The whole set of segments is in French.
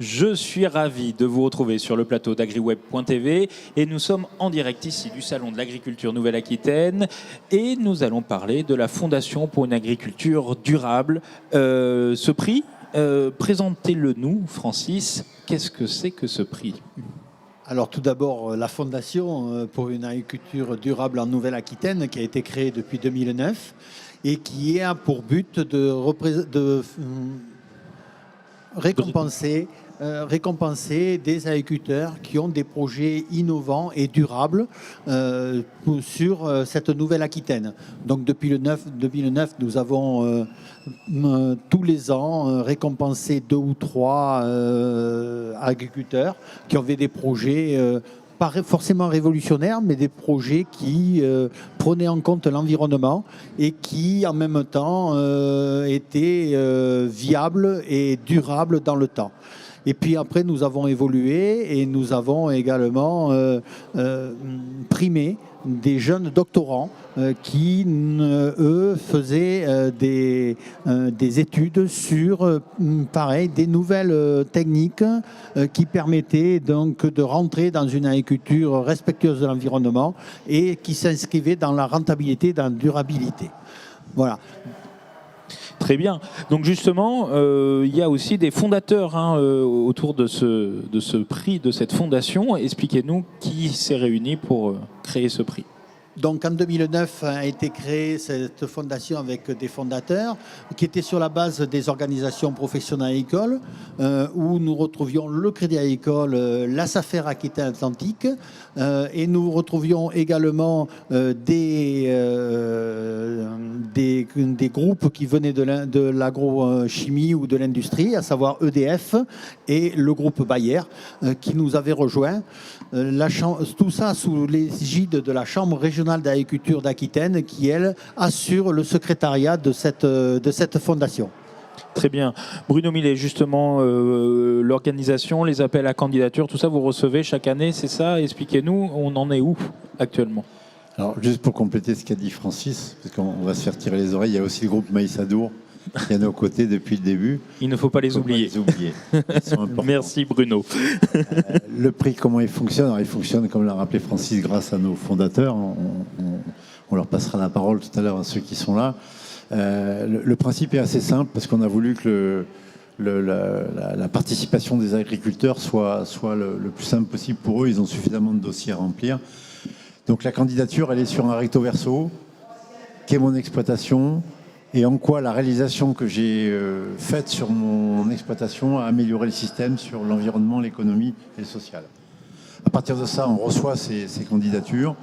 Je suis ravi de vous retrouver sur le plateau d'agriweb.tv et nous sommes en direct ici du Salon de l'Agriculture Nouvelle-Aquitaine et nous allons parler de la Fondation pour une agriculture durable. Ce prix, présentez-le nous, Francis. Qu'est-ce que c'est que ce prix ? Alors tout d'abord, la Fondation pour une agriculture durable en Nouvelle-Aquitaine qui a été créée depuis 2009 et qui a pour but de récompenser des agriculteurs qui ont des projets innovants et durables sur cette Nouvelle-Aquitaine. Donc depuis 2009, nous avons tous les ans récompensé 2 ou 3 agriculteurs qui avaient des projets pas forcément révolutionnaires, mais des projets qui prenaient en compte l'environnement et qui, en même temps, étaient viables et durables dans le temps. Et puis après, nous avons évolué et nous avons également primé des jeunes doctorants qui, eux, faisaient des études sur, pareil, des nouvelles techniques qui permettaient donc de rentrer dans une agriculture respectueuse de l'environnement et qui s'inscrivaient dans la rentabilité, dans la durabilité. Voilà. Très bien. Donc justement, il y a aussi des fondateurs autour de ce prix, de cette fondation. Expliquez-nous qui s'est réuni pour créer ce prix. Donc en 2009 a été créée cette fondation avec des fondateurs qui étaient sur la base des organisations professionnelles agricoles où nous retrouvions le Crédit Agricole, la SAFER Aquitaine Atlantique et nous retrouvions également des groupes qui venaient de l'agrochimie ou de l'industrie, à savoir EDF et le groupe Bayer qui nous avait rejoints. Tout ça sous l'égide de la Chambre régionale d'agriculture d'Aquitaine qui, elle, assure le secrétariat de cette fondation. Très bien. Bruno Millet, justement, l'organisation, les appels à candidature, tout ça, vous recevez chaque année, c'est ça? Expliquez-nous, on en est où actuellement? Alors, juste pour compléter ce qu'a dit Francis, parce qu'on va se faire tirer les oreilles, il y a aussi le groupe Maïs Adour qui est à nos côtés depuis le début. Il ne faut pas les oublier. Ils sont importants. Merci Bruno. Le prix, comment il fonctionne? Alors, il fonctionne, comme l'a rappelé Francis, grâce à nos fondateurs. On leur passera la parole tout à l'heure à ceux qui sont là. Le principe est assez simple parce qu'on a voulu que la participation des agriculteurs soit le plus simple possible pour eux. Ils ont suffisamment de dossiers à remplir. Donc la candidature, elle est sur un recto verso. Qu'est mon exploitation? Et en quoi la réalisation que j'ai faite sur mon exploitation a amélioré le système sur l'environnement, l'économie et le social. À partir de ça, on reçoit ces candidatures.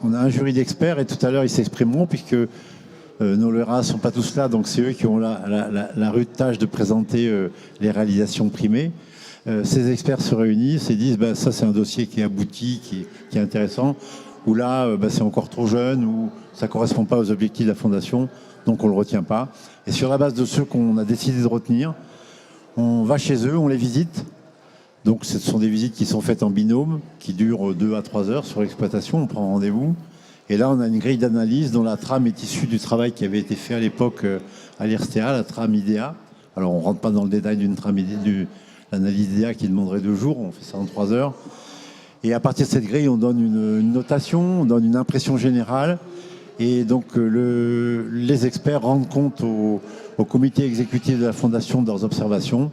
On a un jury d'experts et tout à l'heure, ils s'exprimeront puisque nos lauréats ne sont pas tous là, donc c'est eux qui ont la rude tâche de présenter les réalisations primées. Ces experts se réunissent et disent ça c'est un dossier qui est abouti, qui est intéressant, ou là c'est encore trop jeune, ou ça ne correspond pas aux objectifs de la Fondation. Donc on ne le retient pas. Et sur la base de ceux qu'on a décidé de retenir, on va chez eux, on les visite. Donc ce sont des visites qui sont faites en binôme, qui durent 2 à 3 heures sur l'exploitation, on prend rendez-vous. Et là on a une grille d'analyse dont la trame est issue du travail qui avait été fait à l'époque à l'IRSTEA, la trame IDEA. Alors on ne rentre pas dans le détail d'une trame l'analyse IDEA qui demanderait 2 jours, on fait ça en 3 heures. Et à partir de cette grille, on donne une notation, on donne une impression générale. Et donc les experts rendent compte au comité exécutif de la Fondation de leurs observations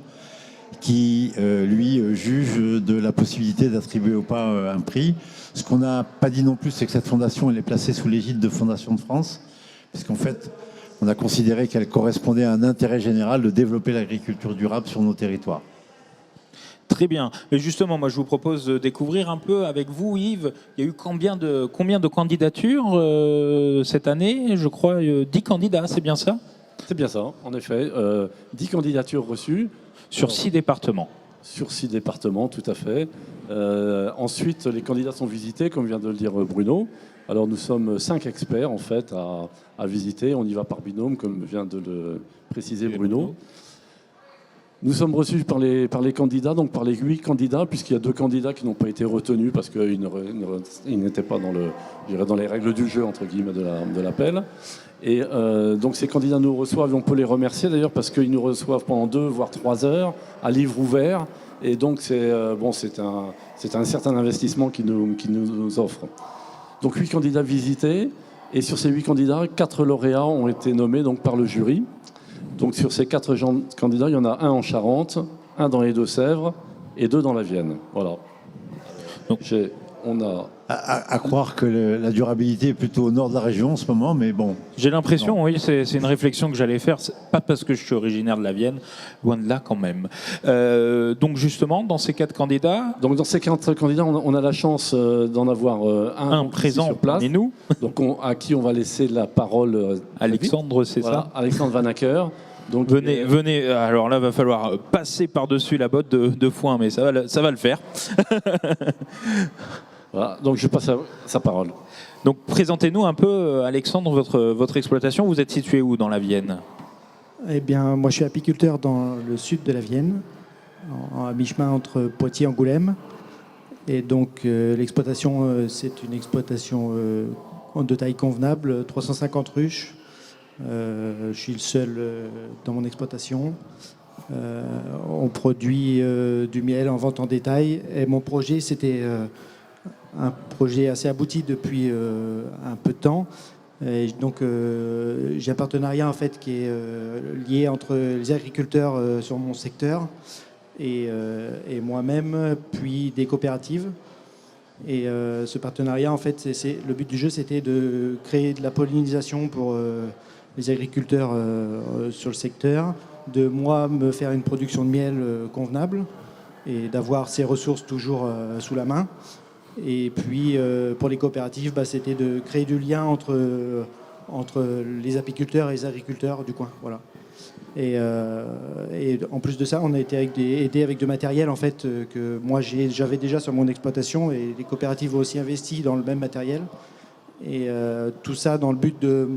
qui, lui, juge de la possibilité d'attribuer ou pas un prix. Ce qu'on n'a pas dit non plus, c'est que cette fondation elle est placée sous l'égide de Fondation de France, puisqu'en fait, on a considéré qu'elle correspondait à un intérêt général de développer l'agriculture durable sur nos territoires. Très bien. Mais justement, moi, je vous propose de découvrir un peu avec vous, Yves. Il y a eu combien de candidatures cette année? Je crois 10 candidats, c'est bien ça? C'est bien ça, en effet. 10 candidatures reçues. Sur 6 départements. Sur 6 départements, tout à fait. Ensuite, les candidats sont visités, comme vient de le dire Bruno. Alors, nous sommes 5 experts, en fait, à visiter. On y va par binôme, comme vient de le préciser Bruno. Nous sommes reçus par les candidats, donc par les 8 candidats, puisqu'il y a 2 candidats qui n'ont pas été retenus parce qu'ils n'étaient pas dans les règles du jeu, entre guillemets, de l'appel. Et donc ces candidats nous reçoivent, et on peut les remercier d'ailleurs, parce qu'ils nous reçoivent pendant 2 voire 3 heures, à livre ouvert. Et donc c'est un certain investissement qu'ils nous offrent. Donc 8 candidats visités, et sur ces 8 candidats, 4 lauréats ont été nommés donc, par le jury. Donc sur ces 4 candidats, il y en a un en Charente, un dans les Deux-Sèvres et 2 dans la Vienne. Voilà. Donc, on a... À croire que la durabilité est plutôt au nord de la région en ce moment, mais bon. J'ai l'impression, oui, c'est une réflexion que j'allais faire, pas parce que je suis originaire de la Vienne, loin de là quand même. Donc justement, dans ces 4 candidats... Donc dans ces 4 candidats, on a la chance d'en avoir un présent sur place. Et nous Donc à qui on va laisser la parole. Alexandre, c'est ça? Alexandre Vanacker. Donc, venez. Alors là, va falloir passer par-dessus la botte de foin, mais ça va le faire. Voilà, donc je passe à sa parole. Donc présentez-nous un peu, Alexandre, votre exploitation. Vous êtes situé où dans la Vienne? Eh bien, moi je suis apiculteur dans le sud de la Vienne, à mi-chemin entre Poitiers et Angoulême. Et donc l'exploitation, c'est une exploitation de taille convenable, 350 ruches. Je suis le seul dans mon exploitation. On produit du miel en vente en détail. Et mon projet, c'était un projet assez abouti depuis un peu de temps. Et donc j'ai un partenariat en fait qui est lié entre les agriculteurs sur mon secteur et moi-même, puis des coopératives. Et ce partenariat, en fait, le but du jeu, c'était de créer de la pollinisation pour les agriculteurs sur le secteur, de moi me faire une production de miel convenable et d'avoir ces ressources toujours sous la main. Et puis pour les coopératives, c'était de créer du lien entre les apiculteurs et les agriculteurs du coin. Voilà. Et en plus de ça, on a été aidé avec de matériel en fait, que moi j'avais déjà sur mon exploitation, et les coopératives ont aussi investi dans le même matériel. Et tout ça dans le but de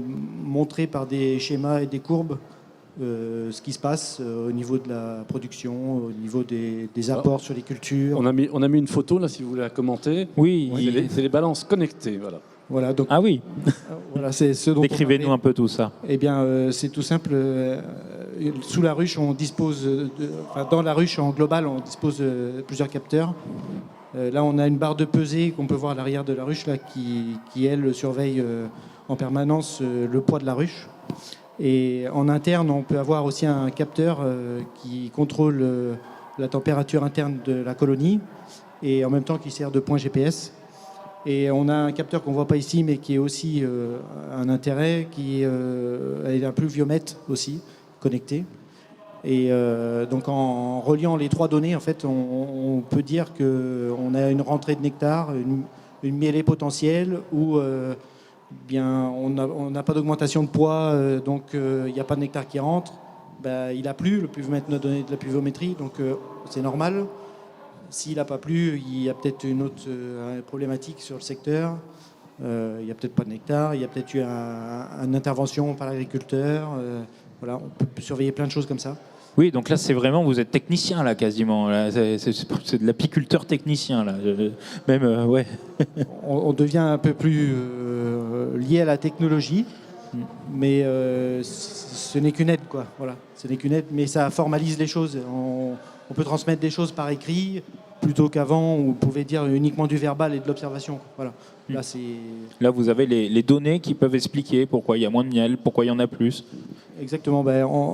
montrer par des schémas et des courbes ce qui se passe au niveau de la production, au niveau des apports sur les cultures. On a mis une photo là, si vous voulez la commenter. Oui. C'est les balances connectées, voilà. Voilà, donc, Ah oui. voilà, c'est ce dont Décrivez-nous un peu tout ça. Eh bien, c'est tout simple. Sous la ruche, on dispose dans la ruche en global, on dispose de plusieurs capteurs. Là, on a une barre de pesée qu'on peut voir à l'arrière de la ruche, là, qui elle, surveille en permanence le poids de la ruche. Et en interne, on peut avoir aussi un capteur qui contrôle la température interne de la colonie, et en même temps qui sert de point GPS. Et on a un capteur qu'on ne voit pas ici, mais qui est aussi un intérêt, qui est un pluviomètre aussi, connecté. Et donc en reliant les 3 données, en fait, on peut dire qu'on a une rentrée de nectar, une mielée potentielle, où bien, on n'a pas d'augmentation de poids, donc il n'y a pas de nectar qui rentre. Il a plu, le pluviomètre nous a donné de la pluviométrie, donc c'est normal. S'il n'a pas plu, il y a peut-être une autre problématique sur le secteur. Il n'y a peut-être pas de nectar, il y a peut-être eu une intervention par l'agriculteur. Voilà, on peut surveiller plein de choses comme ça. Oui, donc là, c'est vraiment, vous êtes technicien, là, quasiment. Là, c'est de l'apiculteur technicien, là. Même, ouais. On devient un peu plus lié à la technologie, mais ce n'est qu'une aide, quoi. Voilà, ce n'est qu'une aide, mais ça formalise les choses. On peut transmettre des choses par écrit, plutôt qu'avant, où on pouvait dire uniquement du verbal et de l'observation. Voilà. Là, vous avez les données qui peuvent expliquer pourquoi il y a moins de miel, pourquoi il y en a plus. Exactement.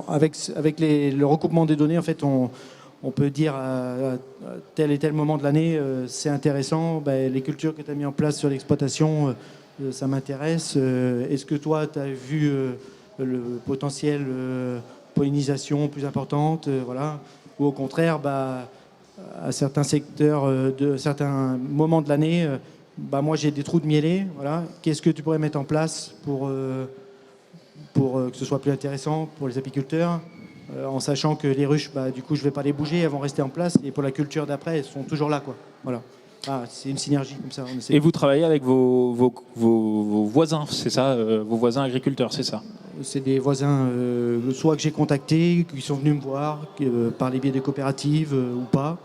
Avec le recoupement des données, en fait, on peut dire à tel et tel moment de l'année, c'est intéressant, les cultures que tu as mis en place sur l'exploitation, ça m'intéresse. Est-ce que toi, tu as vu le potentiel pollinisation plus importante, voilà. Ou au contraire, à certains secteurs, de certains moments de l'année, moi j'ai des trous de mielés, voilà. Qu'est-ce que tu pourrais mettre en place pour que ce soit plus intéressant pour les apiculteurs, en sachant que les ruches, du coup, je ne vais pas les bouger, elles vont rester en place, et pour la culture d'après, elles sont toujours là, quoi. Voilà. c'est une synergie comme ça. On essaie. Et vous travaillez avec vos voisins, c'est ça, vos voisins agriculteurs, c'est ça? C'est des voisins, soit que j'ai contactés, qui sont venus me voir, par les biais des coopératives ou pas.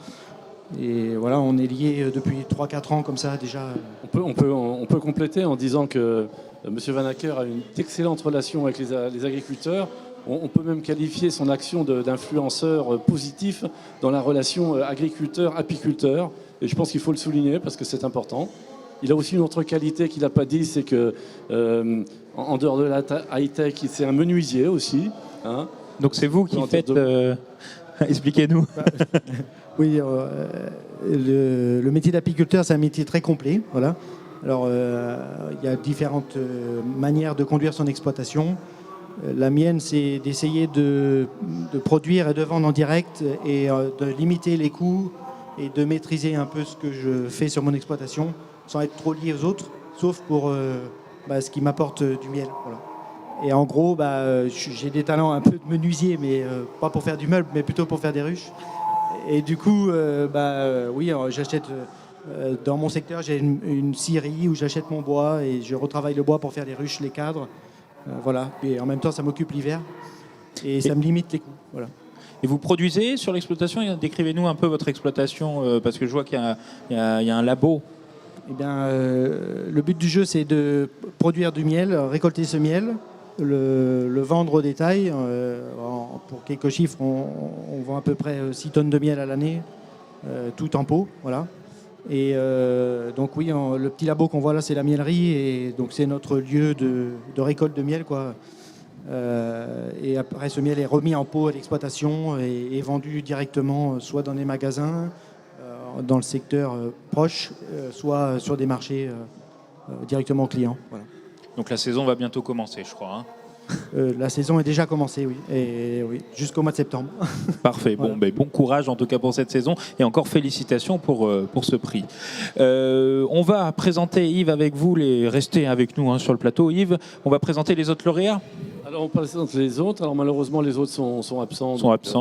Et voilà, on est liés depuis 3-4 ans comme ça déjà. On peut compléter en disant que M. Van Acker a une excellente relation avec les agriculteurs. On peut même qualifier son action d'influenceur positif dans la relation agriculteur-apiculteur. Et je pense qu'il faut le souligner parce que c'est important. Il a aussi une autre qualité qu'il n'a pas dit, c'est que en dehors de la high-tech, c'est un menuisier aussi. Hein. Donc c'est vous qui faites... Expliquez-nous. Oui, le métier d'apiculteur, c'est un métier très complet. Voilà. Alors, il y a différentes manières de conduire son exploitation. La mienne, c'est d'essayer de produire et de vendre en direct et de limiter les coûts et de maîtriser un peu ce que je fais sur mon exploitation sans être trop lié aux autres, sauf pour ce qui m'apporte du miel. Voilà. Et en gros, j'ai des talents un peu de menuisier, mais pas pour faire du meuble, mais plutôt pour faire des ruches. Et du coup, oui, j'achète... dans mon secteur, j'ai une scierie où j'achète mon bois et je retravaille le bois pour faire les ruches, les cadres. Voilà. Et en même temps, ça m'occupe l'hiver et ça me limite les coûts. Voilà. Et vous produisez sur l'exploitation? Décrivez-nous un peu votre exploitation, parce que je vois qu'il y a un labo. Eh bien, le but du jeu, c'est de produire du miel, récolter ce miel, le vendre au détail. Pour quelques chiffres, on vend à peu près 6 tonnes de miel à l'année, tout en pot. Voilà. Et donc oui, le petit labo qu'on voit là, c'est la miellerie, et donc c'est notre lieu de récolte de miel, quoi. Et après, ce miel est remis en pot à l'exploitation et vendu directement, soit dans des magasins, dans le secteur proche, soit sur des marchés directement aux clients. Voilà. Donc la saison va bientôt commencer, je crois. Hein. La saison est déjà commencée, oui, et oui, jusqu'au mois de septembre. Parfait. Voilà. Bon courage en tout cas pour cette saison et encore félicitations pour ce prix. On va présenter, Yves, avec vous, restez avec nous sur le plateau. Yves, on va présenter les autres lauréats. Alors on présente les autres. Alors malheureusement les autres sont absents.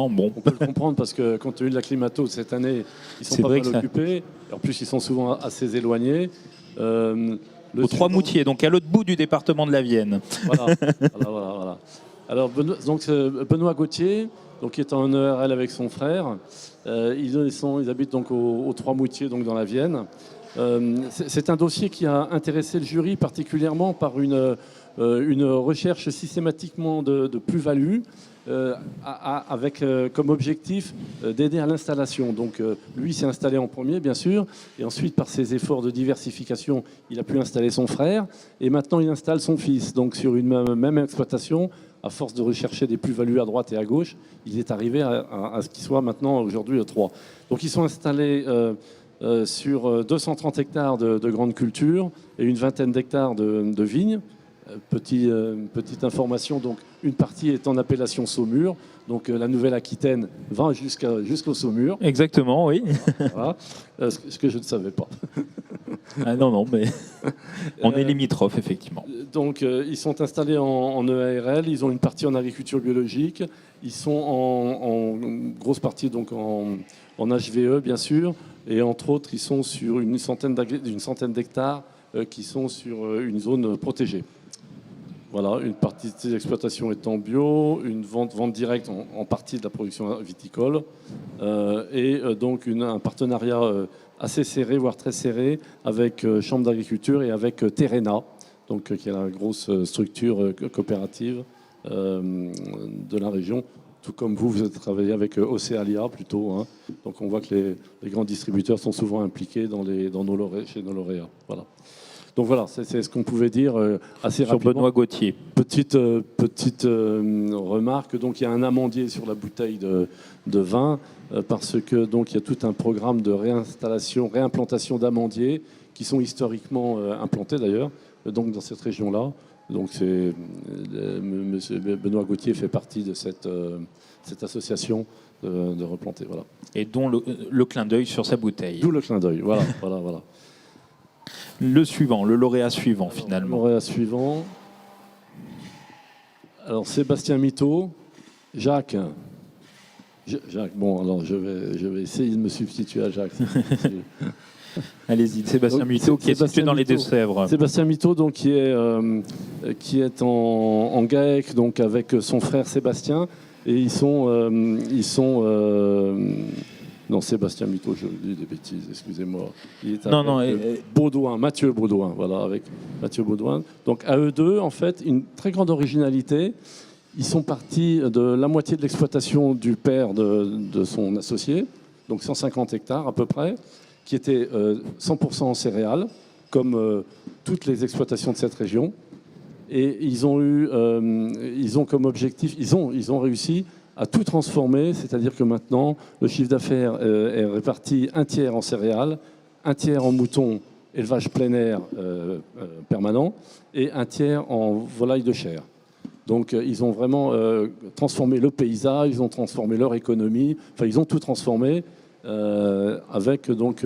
Bon. On peut le comprendre parce que compte tenu de la climato cette année, ils sont pas mal occupés. Et en plus ils sont souvent assez éloignés. Aux Trois-Moutiers, donc à l'autre bout du département de la Vienne. Voilà. Alors Benoît Gauthier, donc qui est en ERL avec son frère. Ils habitent donc aux Trois-Moutiers, donc dans la Vienne. C'est un dossier qui a intéressé le jury particulièrement par une recherche systématiquement de plus-value, avec comme objectif d'aider à l'installation. Donc lui s'est installé en premier, bien sûr, et ensuite par ses efforts de diversification, il a pu installer son frère, et maintenant il installe son fils. Donc sur une même exploitation, à force de rechercher des plus-values à droite et à gauche, il est arrivé à ce qu'il soit maintenant aujourd'hui 3. Donc ils sont installés sur 230 hectares de grandes cultures et une vingtaine d'hectares de vignes. Petite information, donc une partie est en appellation Saumur, donc la Nouvelle-Aquitaine va jusqu'au Saumur. Exactement, oui. Voilà. Ce que je ne savais pas. Ah non, mais on est limitrophes, effectivement. Donc ils sont installés en EARL, ils ont une partie en agriculture biologique, ils sont en grosse partie donc en HVE, bien sûr, et entre autres, ils sont sur une centaine d'hectares qui sont sur une zone protégée. Voilà, une partie de ces exploitations étant bio, une vente directe en partie de la production viticole, et donc un partenariat assez serré, voire très serré, avec Chambre d'agriculture et avec Terrena, donc, qui est la grosse structure coopérative de la région. Tout comme vous avez travaillé avec Océalia plutôt. Hein. Donc on voit que les grands distributeurs sont souvent impliqués chez nos lauréats. Voilà. Donc voilà, c'est ce qu'on pouvait dire assez rapidement. Sur Benoît Gauthier. Petite remarque, donc il y a un amandier sur la bouteille de vin, parce que donc il y a tout un programme de réimplantation d'amandiers qui sont historiquement implantés d'ailleurs, donc dans cette région-là. Donc monsieur Benoît Gauthier fait partie de cette association de replanter. Voilà. Et dont le clin d'œil sur sa bouteille. D'où le clin d'œil, voilà. Le suivant, le lauréat suivant, finalement. Le lauréat suivant. Alors, Sébastien Miteau. Jacques. Jacques, bon, alors je vais essayer de me substituer à Jacques. Allez-y, Sébastien Donc, Miteau, qui est situé dans les Miteau. Deux-Sèvres. Sébastien Miteau, donc, qui est en GAEC, donc, avec son frère Sébastien. Et ils sont non, Sébastien Miteau, je dis des bêtises, excusez-moi. Il est avec Baudouin, Mathieu Baudouin, voilà, avec Mathieu Baudouin. Donc à eux deux, en fait, une très grande originalité. Ils sont partis de la moitié de l'exploitation du père de son associé, donc 150 hectares à peu près, qui était 100% en céréales, comme toutes les exploitations de cette région. Et ils ont comme objectif, ils ont réussi à tout transformer, c'est-à-dire que maintenant, le chiffre d'affaires est réparti un tiers en céréales, un tiers en moutons, élevage plein air permanent, et un tiers en volailles de chair. Donc ils ont vraiment transformé le paysage, ils ont transformé leur économie, enfin ils ont tout transformé avec donc,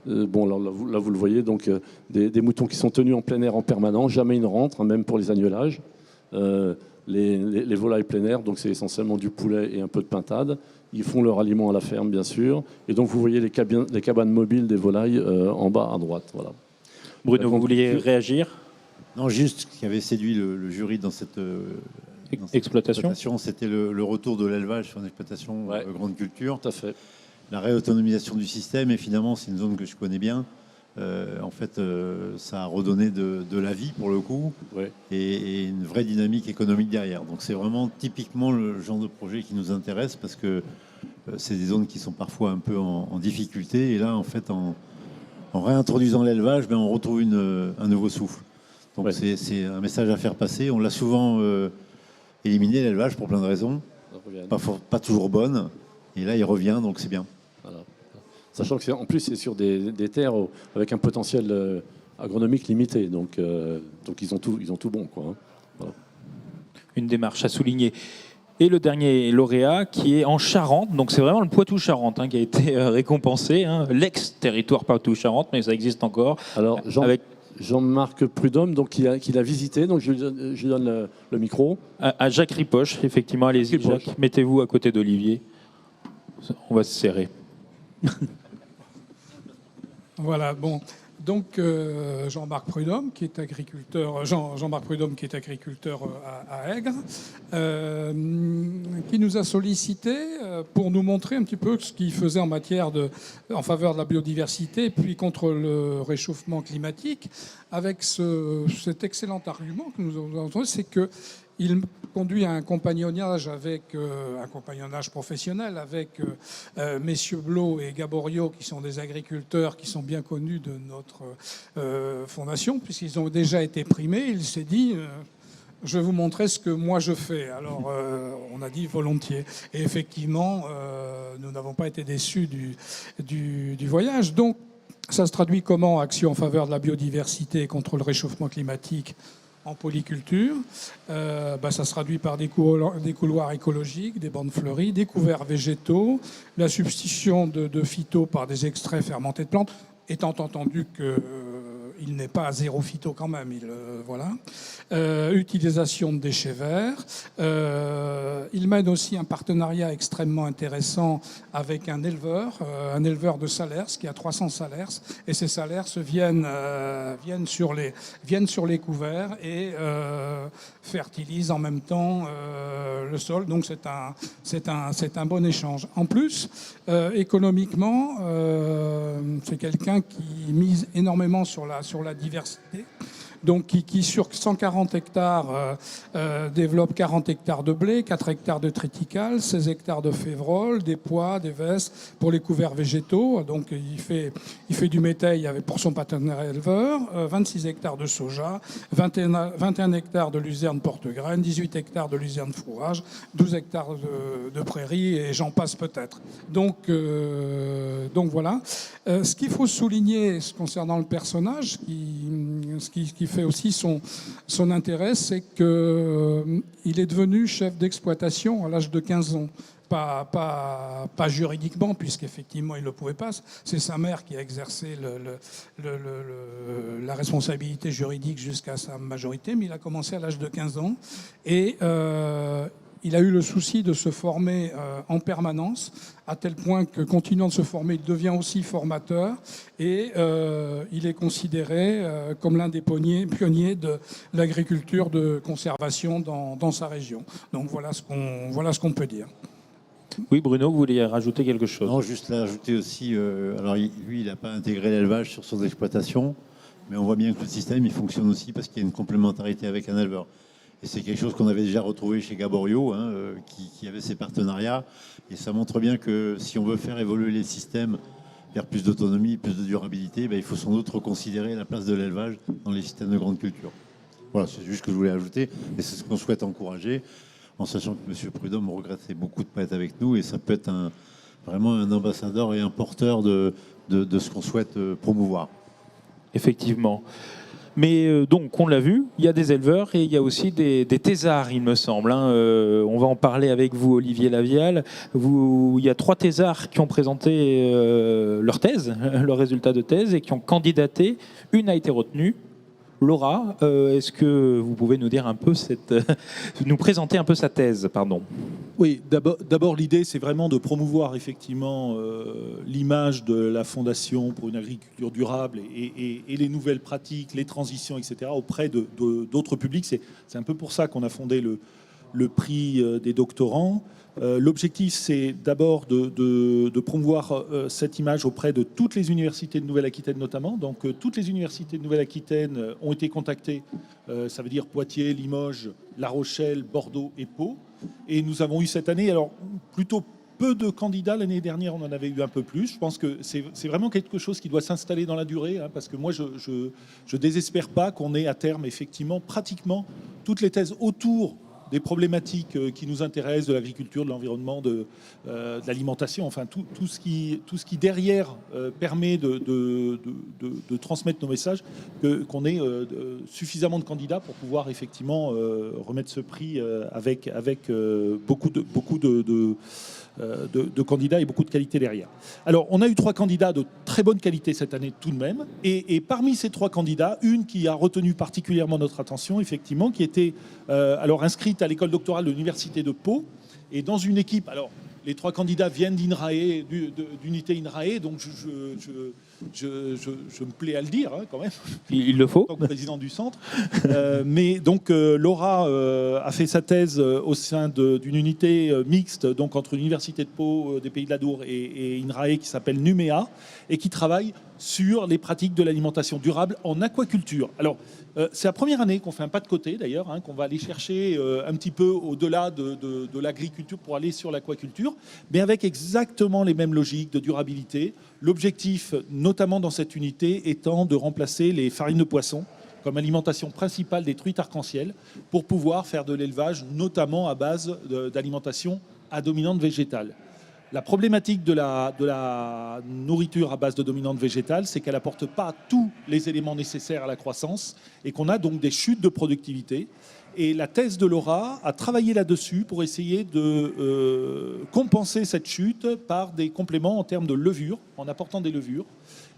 bon là vous le voyez, donc des moutons qui sont tenus en plein air en permanence, jamais ils ne rentrent, hein, même pour les agnelages. Les volailles plein air, donc c'est essentiellement du poulet et un peu de pintade. Ils font leur aliment à la ferme, bien sûr. Et donc vous voyez les cabanes mobiles des volailles en bas à droite. Voilà. Bruno, vous vouliez réagir? Non, juste ce qui avait séduit le jury dans cette exploitation, c'était le retour de l'élevage sur une exploitation grande culture. Tout à fait. La réautonomisation du système, et finalement, c'est une zone que je connais bien. En fait, ça a redonné de la vie pour le coup, et une vraie dynamique économique derrière. Donc c'est vraiment typiquement le genre de projet qui nous intéresse, parce que c'est des zones qui sont parfois un peu en difficulté, et là, en fait, en réintroduisant l'élevage, on retrouve un nouveau souffle. Donc c'est un message à faire passer. On l'a souvent éliminé, l'élevage, pour plein de raisons, pas toujours bonnes, et là il revient, donc c'est bien. Voilà. Sachant que en plus c'est sur des terres avec un potentiel agronomique limité, donc ils ont tout bon, quoi, hein. Voilà. Une démarche à souligner. Et le dernier lauréat qui est en Charente, donc c'est vraiment le Poitou-Charentes, hein, qui a été récompensé, hein, l'ex-territoire Poitou-Charentes, mais ça existe encore. Alors Jean-Marc Prudhomme, donc qui l'a visité, donc je lui donne le micro. À Jacques Ripoche, effectivement, allez-y Jacques, mettez-vous à côté d'Olivier, on va se serrer. Voilà, bon. Donc Jean-Marc Prudhomme, qui est agriculteur, Jean-Marc Prudhomme, qui est agriculteur à Aigre, qui nous a sollicité pour nous montrer un petit peu ce qu'il faisait en faveur de la biodiversité, puis contre le réchauffement climatique, avec cet excellent argument que nous avons entendu, c'est que il conduit à un compagnonnage professionnel avec messieurs Blot et Gaborio, qui sont des agriculteurs qui sont bien connus de notre fondation, puisqu'ils ont déjà été primés. Il s'est dit, je vais vous montrer ce que moi je fais. Alors on a dit volontiers. Et effectivement, nous n'avons pas été déçus du voyage. Donc ça se traduit comment? Action en faveur de la biodiversité et contre le réchauffement climatique en polyculture. Ça se traduit par des couloirs écologiques, des bandes fleuries, des couverts végétaux, la substitution de phytos par des extraits fermentés de plantes, étant entendu qu'il n'est pas à zéro phyto quand même. Voilà. Utilisation de déchets verts. Il mène aussi un partenariat extrêmement intéressant avec un éleveur de salers qui a 300 salers, et ces salers viennent sur les couverts et fertilisent en même temps le sol. Donc c'est un bon échange. En plus, économiquement, c'est quelqu'un qui mise énormément sur la diversité. Donc qui sur 140 hectares développe 40 hectares de blé, 4 hectares de triticale, 16 hectares de févrole, des pois, des vesses pour les couverts végétaux. Donc il fait du métail pour son partenaire éleveur, 26 hectares de soja, 21 hectares de luzerne porte-graine, 18 hectares de luzerne fourrage, 12 hectares de prairies, et j'en passe peut-être. Donc voilà. Ce qu'il faut souligner concernant le personnage, ce qui fait aussi son intérêt, c'est qu'il est devenu chef d'exploitation à l'âge de 15 ans. Pas juridiquement, puisqu'effectivement il ne le pouvait pas. C'est sa mère qui a exercé la responsabilité juridique jusqu'à sa majorité, mais il a commencé à l'âge de 15 ans. Et il a eu le souci de se former en permanence, à tel point que, continuant de se former, il devient aussi formateur et il est considéré comme l'un des pionniers de l'agriculture de conservation dans sa région. Donc voilà ce qu'on peut dire. Oui, Bruno, vous vouliez rajouter quelque chose? Non, juste ajouter aussi, alors lui, il n'a pas intégré l'élevage sur son exploitation, mais on voit bien que le système, il fonctionne aussi parce qu'il y a une complémentarité avec un éleveur. Et c'est quelque chose qu'on avait déjà retrouvé chez Gaborio, qui avait ses partenariats. Et ça montre bien que si on veut faire évoluer les systèmes vers plus d'autonomie, plus de durabilité, il faut sans doute reconsidérer la place de l'élevage dans les systèmes de grande culture. Voilà, c'est juste ce que je voulais ajouter. Et c'est ce qu'on souhaite encourager, en sachant que M. Prudhomme regrettait beaucoup de ne pas être avec nous. Et ça peut être vraiment un ambassadeur et un porteur de ce qu'on souhaite promouvoir. Effectivement. Mais donc, on l'a vu, il y a des éleveurs et il y a aussi des thésards, il me semble. On va en parler avec vous, Olivier Lavial. Il y a 3 thésards qui ont présenté leur thèse, leur résultat de thèse, et qui ont candidaté. Une a été retenue. Laura, est-ce que vous pouvez nous dire un peu nous présenter un peu sa thèse, pardon? Oui, d'abord l'idée c'est vraiment de promouvoir effectivement l'image de la Fondation pour une agriculture durable et les nouvelles pratiques, les transitions, etc. auprès d'autres publics. C'est un peu pour ça qu'on a fondé le prix des doctorants. L'objectif, c'est d'abord de promouvoir cette image auprès de toutes les universités de Nouvelle-Aquitaine notamment. Donc toutes les universités de Nouvelle-Aquitaine ont été contactées, ça veut dire Poitiers, Limoges, La Rochelle, Bordeaux et Pau. Et nous avons eu cette année, alors plutôt peu de candidats. L'année dernière, on en avait eu un peu plus. Je pense que c'est vraiment quelque chose qui doit s'installer dans la durée, parce que moi, je désespère pas qu'on ait à terme effectivement pratiquement toutes les thèses autour des problématiques qui nous intéressent, de l'agriculture, de l'environnement, de l'alimentation, enfin tout ce qui derrière permet de transmettre nos messages, qu'on ait suffisamment de candidats pour pouvoir effectivement remettre ce prix avec beaucoup de candidats et beaucoup de qualité derrière. Alors, on a eu 3 candidats de très bonne qualité cette année tout de même. Et parmi ces 3 candidats, une qui a retenu particulièrement notre attention, effectivement, qui était alors inscrite à l'école doctorale de l'Université de Pau. Et dans une équipe... Alors, les 3 candidats viennent d'INRAE, d'unité INRAE, donc je me plais à le dire quand même. Il le faut. En tant que président du centre. Mais donc Laura a fait sa thèse au sein d'une unité mixte, donc entre l'Université de Pau des Pays de l'Adour et INRAE, qui s'appelle NUMEA, et qui travaille sur les pratiques de l'alimentation durable en aquaculture. Alors, c'est la première année qu'on fait un pas de côté, d'ailleurs, qu'on va aller chercher un petit peu au-delà de l'agriculture pour aller sur l'aquaculture, mais avec exactement les mêmes logiques de durabilité. L'objectif, notamment dans cette unité, étant de remplacer les farines de poisson comme alimentation principale des truites arc-en-ciel pour pouvoir faire de l'élevage, notamment à base d'alimentation à dominante végétale. La problématique de la nourriture à base de dominante végétale, c'est qu'elle n'apporte pas tous les éléments nécessaires à la croissance et qu'on a donc des chutes de productivité. Et la thèse de Laura a travaillé là-dessus pour essayer de compenser cette chute par des compléments en termes de levure, en apportant des levures.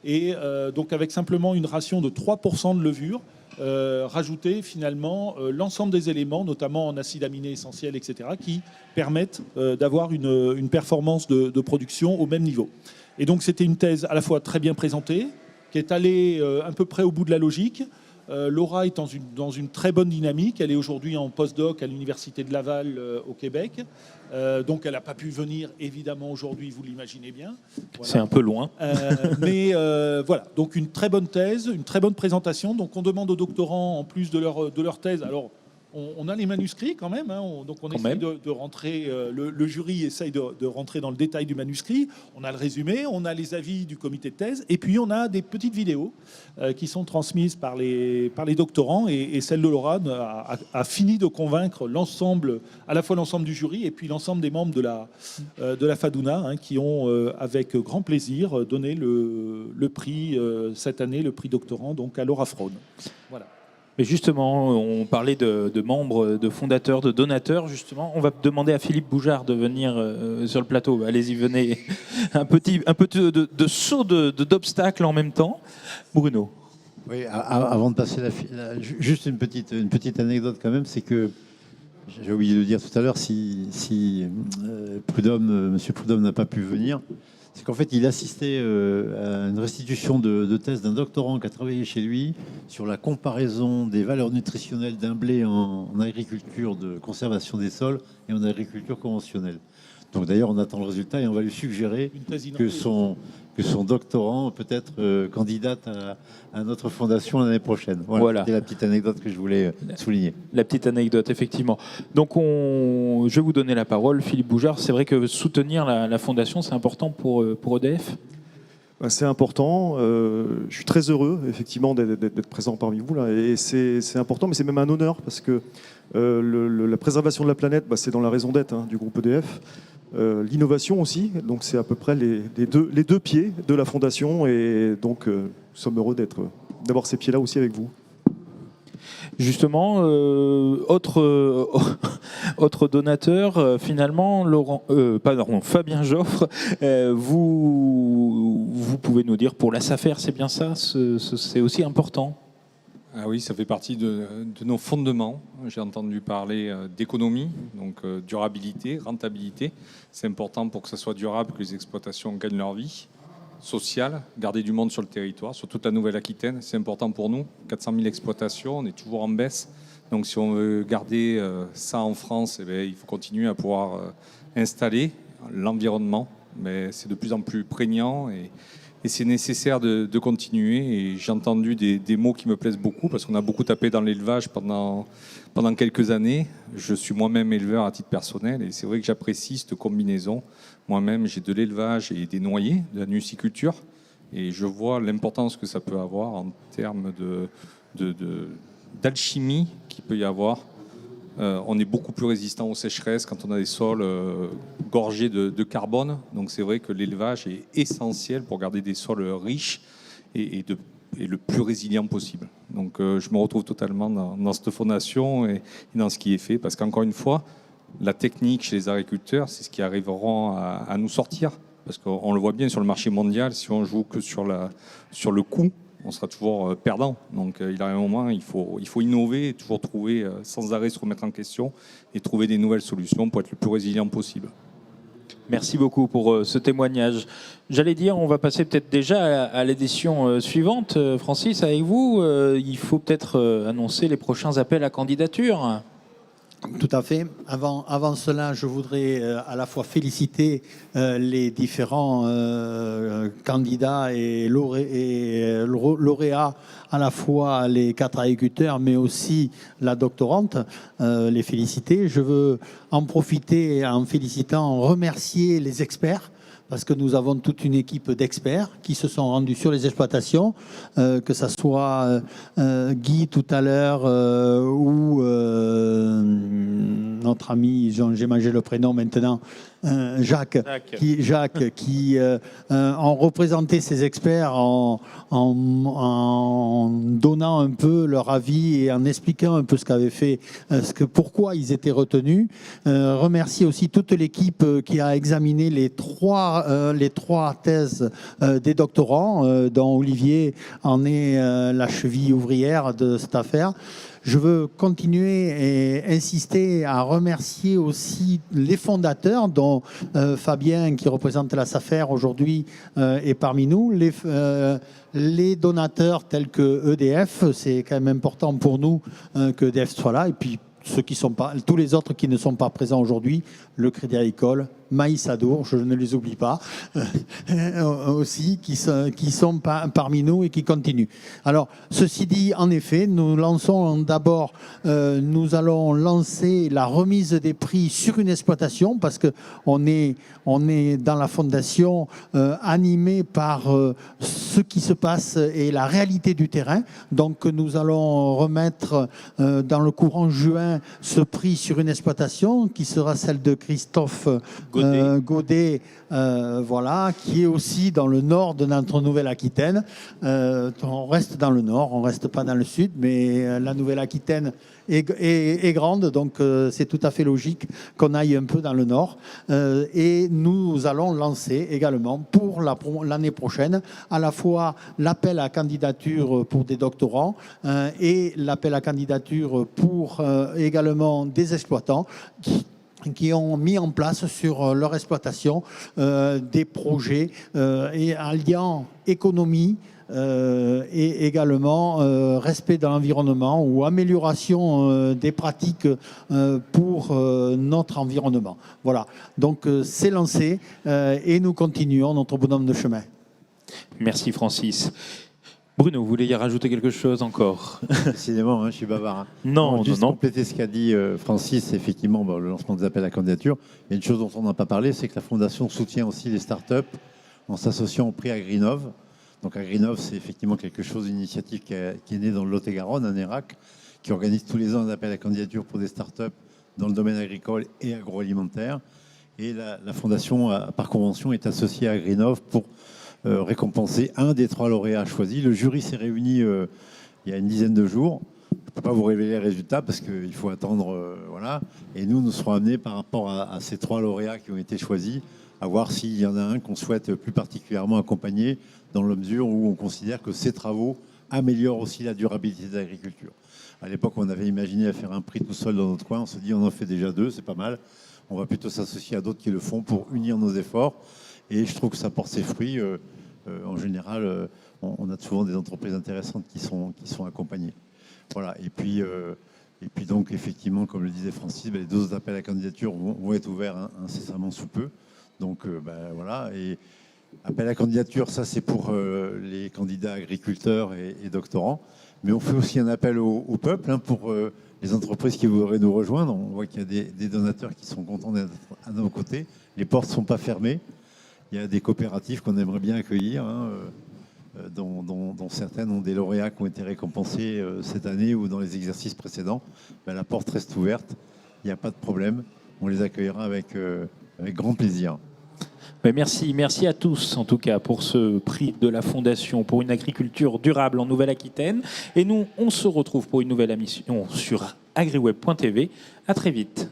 Et donc avec simplement une ration de 3% de levure, rajouter finalement l'ensemble des éléments, notamment en acides aminés essentiels, etc., qui permettent d'avoir une performance de production au même niveau. Et donc c'était une thèse à la fois très bien présentée, qui est allée à peu près au bout de la logique. Laura est dans une très bonne dynamique. Elle est aujourd'hui en postdoc à l'Université de Laval au Québec. Donc elle n'a pas pu venir évidemment aujourd'hui, vous l'imaginez bien. Voilà. C'est un peu loin. Mais voilà, donc une très bonne thèse, une très bonne présentation. Donc on demande aux doctorants, en plus de leur thèse, alors on a les manuscrits quand même, donc on essaye de rentrer, le jury essaye de rentrer dans le détail du manuscrit, on a le résumé, on a les avis du comité de thèse, et puis on a des petites vidéos qui sont transmises par les doctorants, et celle de Laura a fini de convaincre l'ensemble, à la fois l'ensemble du jury et puis l'ensemble des membres de la Fadouna, qui ont avec grand plaisir donné le prix cette année, le prix doctorant, donc à Laura Fraune. Voilà. Mais justement, on parlait de membres, de fondateurs, de donateurs. Justement, on va demander à Philippe Boujard de venir sur le plateau. Allez-y, venez. Un peu de saut d'obstacles en même temps. Bruno. Oui, avant de passer juste une petite anecdote quand même, c'est que J'ai oublié de dire tout à l'heure, si Monsieur Prudhomme n'a pas pu venir, c'est qu'en fait, il assistait à une restitution de thèse d'un doctorant qui a travaillé chez lui sur la comparaison des valeurs nutritionnelles d'un blé en agriculture de conservation des sols et en agriculture conventionnelle. Donc d'ailleurs, on attend le résultat et on va lui suggérer Une thèse que son doctorant peut être candidate à notre fondation l'année prochaine. Voilà. C'était la petite anecdote que je voulais souligner. La petite anecdote, effectivement. Donc, je vais vous donner la parole, Philippe Bougard. C'est vrai que soutenir la fondation, c'est important pour EDF ? C'est important. Je suis très heureux, effectivement, d'être présent parmi vous là. Et c'est important, mais c'est même un honneur parce que la préservation de la planète, c'est dans la raison d'être du groupe EDF. L'innovation aussi, donc c'est à peu près les deux pieds de la fondation, et donc nous sommes heureux d'avoir ces pieds-là aussi avec vous. Justement, autre donateur, finalement, Fabien Joffre, vous pouvez nous dire pour la SAFER, c'est bien ça, c'est aussi important? Ah oui, ça fait partie de nos fondements. J'ai entendu parler d'économie, donc durabilité, rentabilité. C'est important pour que ça soit durable, que les exploitations gagnent leur vie sociale, garder du monde sur le territoire, sur toute la Nouvelle-Aquitaine. C'est important pour nous. 400 000 exploitations, on est toujours en baisse. Donc si on veut garder ça en France, il faut continuer à pouvoir installer l'environnement. Mais c'est de plus en plus prégnant et c'est nécessaire de continuer. Et j'ai entendu des mots qui me plaisent beaucoup parce qu'on a beaucoup tapé dans l'élevage pendant quelques années. Je suis moi-même éleveur à titre personnel et c'est vrai que j'apprécie cette combinaison. Moi-même, j'ai de l'élevage et des noyers, de la nuciculture. Et je vois l'importance que ça peut avoir en termes d'alchimie qu'il peut y avoir. On est beaucoup plus résistant aux sécheresses quand on a des sols gorgés de carbone. Donc c'est vrai que l'élevage est essentiel pour garder des sols riches et le plus résilient possible. Donc je me retrouve totalement dans cette fondation et dans ce qui est fait. Parce qu'encore une fois, la technique chez les agriculteurs, c'est ce qui arriveront à nous sortir. Parce qu'on le voit bien sur le marché mondial, si on joue que sur le coût, on sera toujours perdant. Donc il arrive un moment, il faut innover, toujours trouver, sans arrêt se remettre en question et trouver des nouvelles solutions pour être le plus résilient possible. Merci beaucoup pour ce témoignage. J'allais dire, on va passer peut-être déjà à l'édition suivante. Francis, avec vous, il faut peut-être annoncer les prochains appels à candidature. Tout à fait. Avant cela, je voudrais à la fois féliciter les différents candidats et lauréats, à la fois les 4 agriculteurs, mais aussi la doctorante, les féliciter. Je veux en profiter en félicitant, remercier les experts, parce que nous avons toute une équipe d'experts qui se sont rendus sur les exploitations, que ce soit Guy tout à l'heure ou notre ami, j'ai mangé le prénom maintenant, Jacques, qui ont représenté ces experts en donnant un peu leur avis et en expliquant un peu ce qu'avaient fait, pourquoi ils étaient retenus. Remercier aussi toute l'équipe qui a examiné les trois thèses des doctorants, dont Olivier en est la cheville ouvrière de cette affaire. Je veux continuer et insister à remercier aussi les fondateurs, dont Fabien, qui représente la SAFER aujourd'hui, est parmi nous. Les donateurs tels que EDF, c'est quand même important pour nous que EDF soit là. Et puis tous les autres qui ne sont pas présents aujourd'hui, le Crédit Agricole, Maïs Adour, je ne les oublie pas, aussi, qui sont parmi nous et qui continuent. Alors, ceci dit, en effet, nous allons lancer la remise des prix sur une exploitation, parce qu'on est dans la fondation animé par ce qui se passe et la réalité du terrain. Donc, nous allons remettre dans le courant juin ce prix sur une exploitation qui sera celle de Christophe Godet, voilà, qui est aussi dans le nord de notre Nouvelle-Aquitaine. On reste dans le nord, on reste pas dans le sud, mais la Nouvelle-Aquitaine est grande, donc c'est tout à fait logique qu'on aille un peu dans le nord. Et nous allons lancer également pour l'année prochaine à la fois l'appel à candidature pour des doctorants et l'appel à candidature pour également des exploitants qui ont mis en place sur leur exploitation des projets et alliant économie et également respect de l'environnement ou amélioration des pratiques pour notre environnement. Voilà, donc c'est lancé et nous continuons notre bonhomme de chemin. Merci Francis. Bruno, vous voulez y rajouter quelque chose encore? Décidément, je suis bavard. Non, juste non. compléter ce qu'a dit Francis, effectivement, le lancement des appels à candidature. Il y a une chose dont on n'a pas parlé, c'est que la Fondation soutient aussi les startups en s'associant au prix Agrinov. Donc Agrinov, c'est effectivement quelque chose, une initiative qui est née dans le Lot-et-Garonne, un ERAC, qui organise tous les ans un appel à candidature pour des startups dans le domaine agricole et agroalimentaire. Et la Fondation, par convention, est associée à Agrinov pour récompenser un des 3 lauréats choisis. Le jury s'est réuni il y a une dizaine de jours. Je ne peux pas vous révéler les résultats parce qu'il faut attendre. Voilà. Et nous serons amenés par rapport à ces 3 lauréats qui ont été choisis à voir s'il y en a un qu'on souhaite plus particulièrement accompagner dans la mesure où on considère que ces travaux améliorent aussi la durabilité de l'agriculture. À l'époque, on avait imaginé faire un prix tout seul dans notre coin. On se dit on en fait déjà 2, c'est pas mal. On va plutôt s'associer à d'autres qui le font pour unir nos efforts. Et je trouve que ça porte ses fruits. En général, on a souvent des entreprises intéressantes qui sont accompagnées. Voilà. Et puis donc, effectivement, comme le disait Francis, les 2 appels à candidature vont être ouverts incessamment sous peu. Donc, voilà. Et appel à candidature, ça, c'est pour les candidats agriculteurs et doctorants. Mais on fait aussi un appel au peuple pour les entreprises qui voudraient nous rejoindre. On voit qu'il y a des donateurs qui sont contents d'être à nos côtés. Les portes ne sont pas fermées. Il y a des coopératives qu'on aimerait bien accueillir, dont certaines ont des lauréats qui ont été récompensés cette année ou dans les exercices précédents. La porte reste ouverte, il n'y a pas de problème. On les accueillera avec grand plaisir. Merci à tous en tout cas pour ce prix de la Fondation pour une agriculture durable en Nouvelle-Aquitaine. Et nous, on se retrouve pour une nouvelle émission sur agriweb.tv. À très vite.